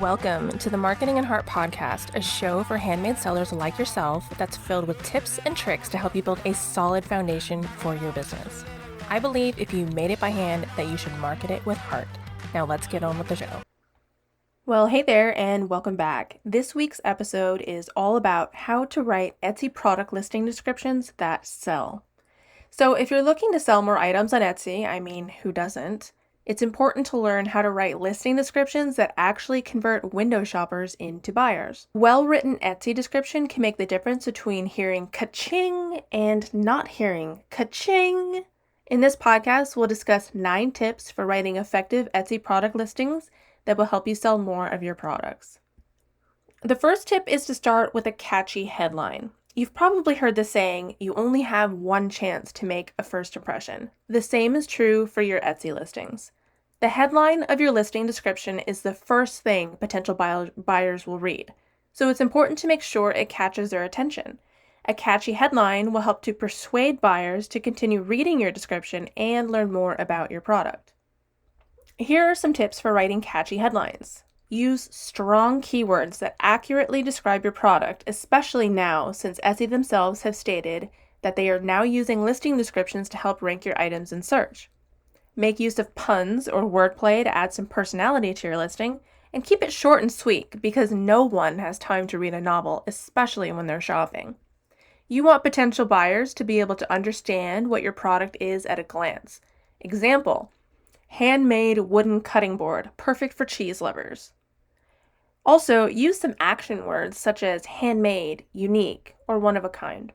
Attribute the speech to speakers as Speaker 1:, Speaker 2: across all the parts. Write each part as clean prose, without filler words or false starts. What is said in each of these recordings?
Speaker 1: Welcome to the Marketing and Heart Podcast, a show for handmade sellers like yourself that's filled with tips and tricks to help you build a solid foundation for your business. I believe if you made it by hand that you should market it with heart. Now let's get on with the show. Well, hey there and welcome back. This week's episode is all about how to write Etsy product listing descriptions that sell. So if you're looking to sell more items on Etsy, who doesn't? It's important to learn how to write listing descriptions that actually convert window shoppers into buyers. Well-written Etsy description can make the difference between hearing ka-ching and not hearing ka-ching. In this podcast, we'll discuss 9 tips for writing effective Etsy product listings that will help you sell more of your products. The first tip is to start with a catchy headline. You've probably heard the saying, you only have one chance to make a first impression. The same is true for your Etsy listings. The headline of your listing description is the first thing potential buyers will read, so it's important to make sure it catches their attention. A catchy headline will help to persuade buyers to continue reading your description and learn more about your product. Here are some tips for writing catchy headlines. Use strong keywords that accurately describe your product, especially now since Etsy themselves have stated that they are now using listing descriptions to help rank your items in search. Make use of puns or wordplay to add some personality to your listing, and keep it short and sweet because no one has time to read a novel, especially when they're shopping. You want potential buyers to be able to understand what your product is at a glance. Example, handmade wooden cutting board, perfect for cheese lovers. Also, use some action words such as handmade, unique, or one of a kind.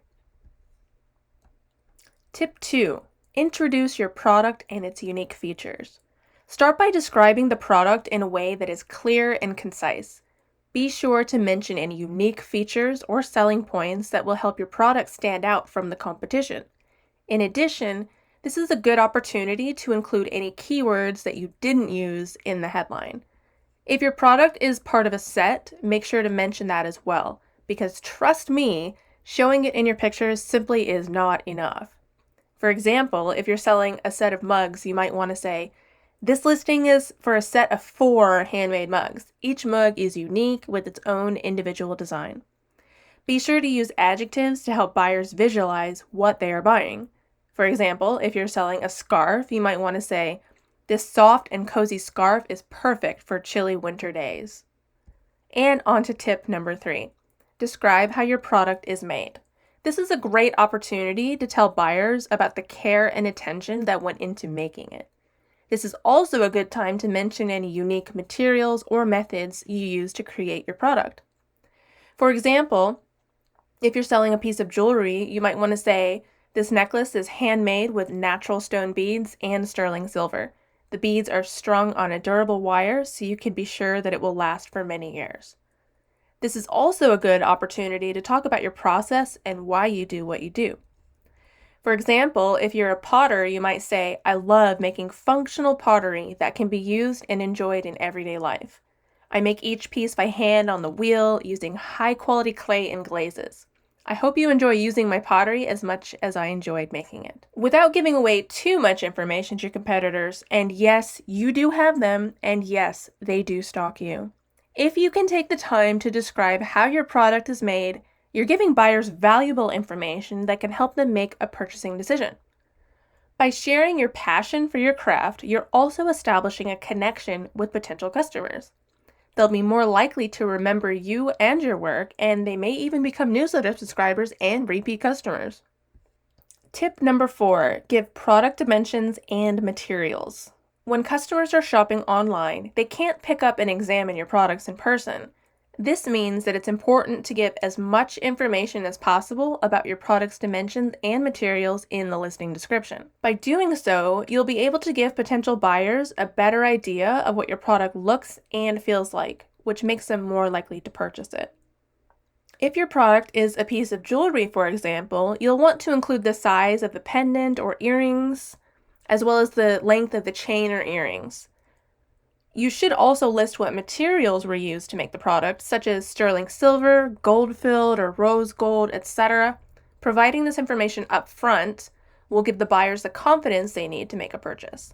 Speaker 1: Tip 2. Introduce your product and its unique features. Start by describing the product in a way that is clear and concise. Be sure to mention any unique features or selling points that will help your product stand out from the competition. In addition, this is a good opportunity to include any keywords that you didn't use in the headline. If your product is part of a set, make sure to mention that as well, because trust me, showing it in your pictures simply is not enough. For example, if you're selling a set of mugs, you might want to say, this listing is for a set of 4 handmade mugs. Each mug is unique with its own individual design. Be sure to use adjectives to help buyers visualize what they are buying. For example, if you're selling a scarf, you might want to say, this soft and cozy scarf is perfect for chilly winter days. And on to tip number 3. Describe how your product is made. This is a great opportunity to tell buyers about the care and attention that went into making it. This is also a good time to mention any unique materials or methods you use to create your product. For example, if you're selling a piece of jewelry, you might want to say, this necklace is handmade with natural stone beads and sterling silver. The beads are strung on a durable wire, so you can be sure that it will last for many years. This is also a good opportunity to talk about your process and why you do what you do. For example, if you're a potter, you might say, I love making functional pottery that can be used and enjoyed in everyday life. I make each piece by hand on the wheel using high-quality clay and glazes. I hope you enjoy using my pottery as much as I enjoyed making it. Without giving away too much information to your competitors, and yes, you do have them, and yes, they do stalk you. If you can take the time to describe how your product is made, you're giving buyers valuable information that can help them make a purchasing decision. By sharing your passion for your craft, you're also establishing a connection with potential customers. They'll be more likely to remember you and your work, and they may even become newsletter subscribers and repeat customers. Tip number 4, give product dimensions and materials. When customers are shopping online, they can't pick up and examine your products in person. This means that it's important to give as much information as possible about your product's dimensions and materials in the listing description. By doing so, you'll be able to give potential buyers a better idea of what your product looks and feels like, which makes them more likely to purchase it. If your product is a piece of jewelry, for example, you'll want to include the size of the pendant or earrings, as well as the length of the chain or earrings. You should also list what materials were used to make the product, such as sterling silver, gold-filled, or rose gold, etc. Providing this information up front will give the buyers the confidence they need to make a purchase.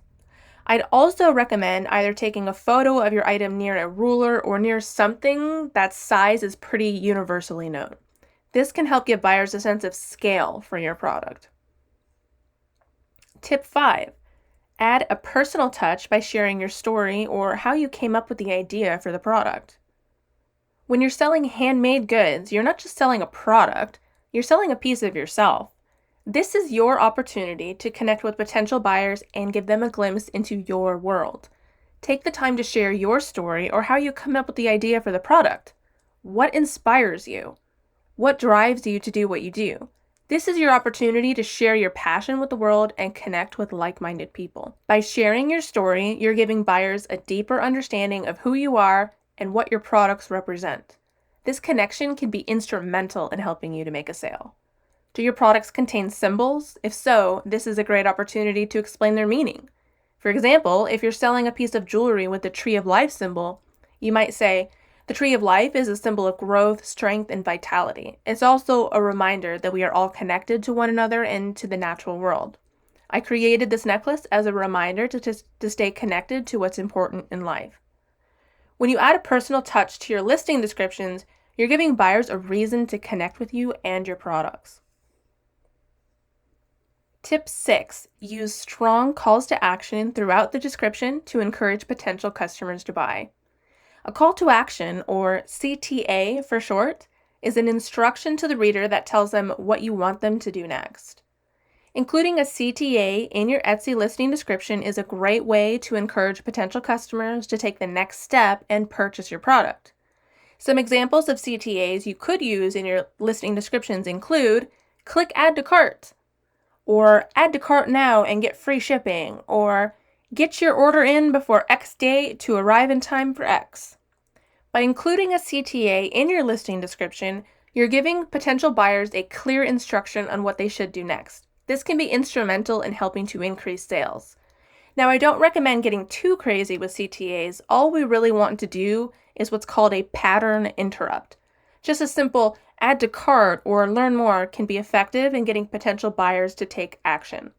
Speaker 1: I'd also recommend either taking a photo of your item near a ruler or near something that size is pretty universally known. This can help give buyers a sense of scale for your product. Tip 5. Add a personal touch by sharing your story or how you came up with the idea for the product. When you're selling handmade goods, you're not just selling a product, you're selling a piece of yourself. This is your opportunity to connect with potential buyers and give them a glimpse into your world. Take the time to share your story or how you come up with the idea for the product. What inspires you? What drives you to do what you do? This is your opportunity to share your passion with the world and connect with like-minded people. By sharing your story, you're giving buyers a deeper understanding of who you are and what your products represent. This connection can be instrumental in helping you to make a sale. Do your products contain symbols? If so, this is a great opportunity to explain their meaning. For example, if you're selling a piece of jewelry with the Tree of Life symbol, you might say, "The Tree of Life is a symbol of growth, strength, and vitality. It's also a reminder that we are all connected to one another and to the natural world. I created this necklace as a reminder to stay connected to what's important in life." When you add a personal touch to your listing descriptions, you're giving buyers a reason to connect with you and your products. Tip 6. Use strong calls to action throughout the description to encourage potential customers to buy. A call to action, or CTA for short, is an instruction to the reader that tells them what you want them to do next. Including a CTA in your Etsy listing description is a great way to encourage potential customers to take the next step and purchase your product. Some examples of CTAs you could use in your listing descriptions include click add to cart, or add to cart now and get free shipping, or get your order in before X date to arrive in time for X. By including a CTA in your listing description, you're giving potential buyers a clear instruction on what they should do next. This can be instrumental in helping to increase sales. Now, I don't recommend getting too crazy with CTAs. All we really want to do is what's called a pattern interrupt. Just a simple add to cart or learn more can be effective in getting potential buyers to take action.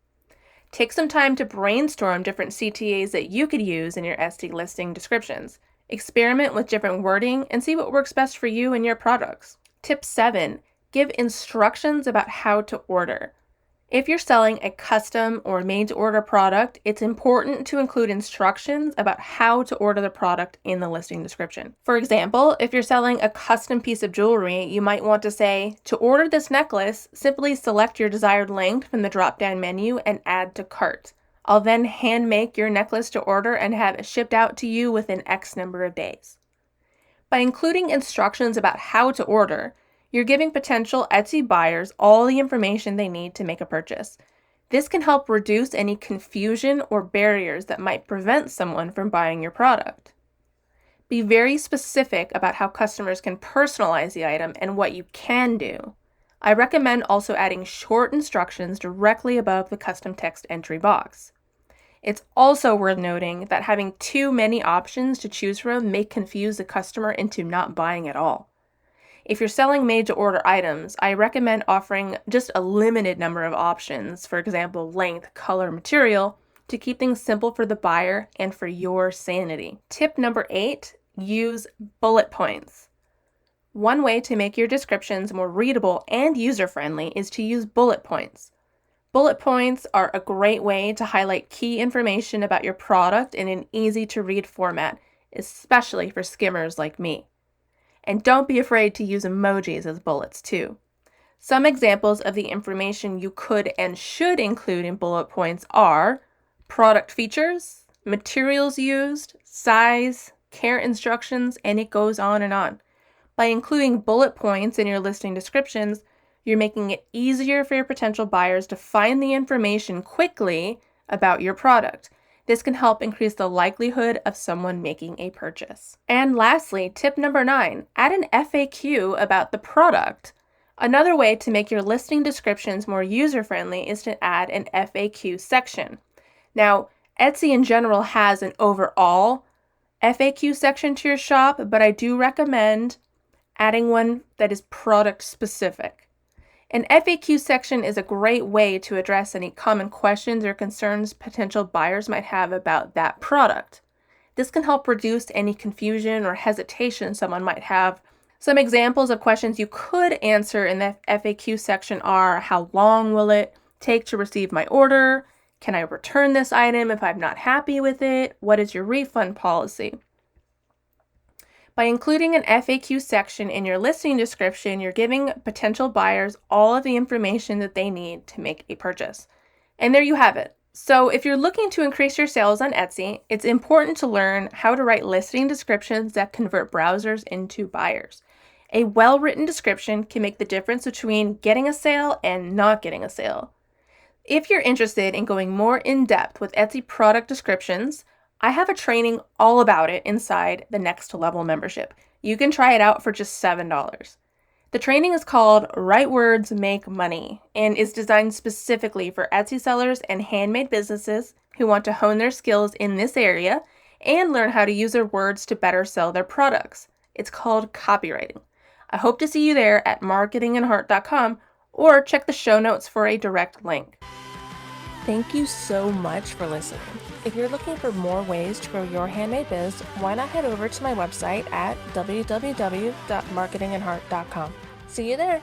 Speaker 1: Take some time to brainstorm different CTAs that you could use in your Etsy listing descriptions. Experiment with different wording and see what works best for you and your products. Tip 7. Give instructions about how to order. If you're selling a custom or made-to-order product, it's important to include instructions about how to order the product in the listing description. For example, if you're selling a custom piece of jewelry, you might want to say, "To order this necklace, simply select your desired length from the drop-down menu and add to cart. I'll then hand make your necklace to order and have it shipped out to you within X number of days." By including instructions about how to order, you're giving potential Etsy buyers all the information they need to make a purchase. This can help reduce any confusion or barriers that might prevent someone from buying your product. Be very specific about how customers can personalize the item and what you can do. I recommend also adding short instructions directly above the custom text entry box. It's also worth noting that having too many options to choose from may confuse the customer into not buying at all. If you're selling made-to-order items, I recommend offering just a limited number of options, for example, length, color, material, to keep things simple for the buyer and for your sanity. Tip number 8, use bullet points. One way to make your descriptions more readable and user-friendly is to use bullet points. Bullet points are a great way to highlight key information about your product in an easy-to-read format, especially for skimmers like me. And don't be afraid to use emojis as bullets too. Some examples of the information you could and should include in bullet points are product features, materials used, size, care instructions, and it goes on and on. By including bullet points in your listing descriptions, you're making it easier for your potential buyers to find the information quickly about your product. This can help increase the likelihood of someone making a purchase. And lastly, tip number 9, add an FAQ about the product. Another way to make your listing descriptions more user-friendly is to add an FAQ section. Now, Etsy in general has an overall FAQ section to your shop, but I do recommend adding one that is product specific. An FAQ section is a great way to address any common questions or concerns potential buyers might have about that product. This can help reduce any confusion or hesitation someone might have. Some examples of questions you could answer in the FAQ section are: how long will it take to receive my order? Can I return this item if I'm not happy with it? What is your refund policy? By including an FAQ section in your listing description, you're giving potential buyers all of the information that they need to make a purchase. And there you have it. So if you're looking to increase your sales on Etsy, it's important to learn how to write listing descriptions that convert browsers into buyers. A well-written description can make the difference between getting a sale and not getting a sale. If you're interested in going more in-depth with Etsy product descriptions, I have a training all about it inside the Next Level membership. You can try it out for just $7. The training is called Write Words Make Money and is designed specifically for Etsy sellers and handmade businesses who want to hone their skills in this area and learn how to use their words to better sell their products. It's called copywriting. I hope to see you there at marketingandheart.com or check the show notes for a direct link. Thank you so much for listening. If you're looking for more ways to grow your handmade biz, why not head over to my website at www.marketingandheart.com. See you there.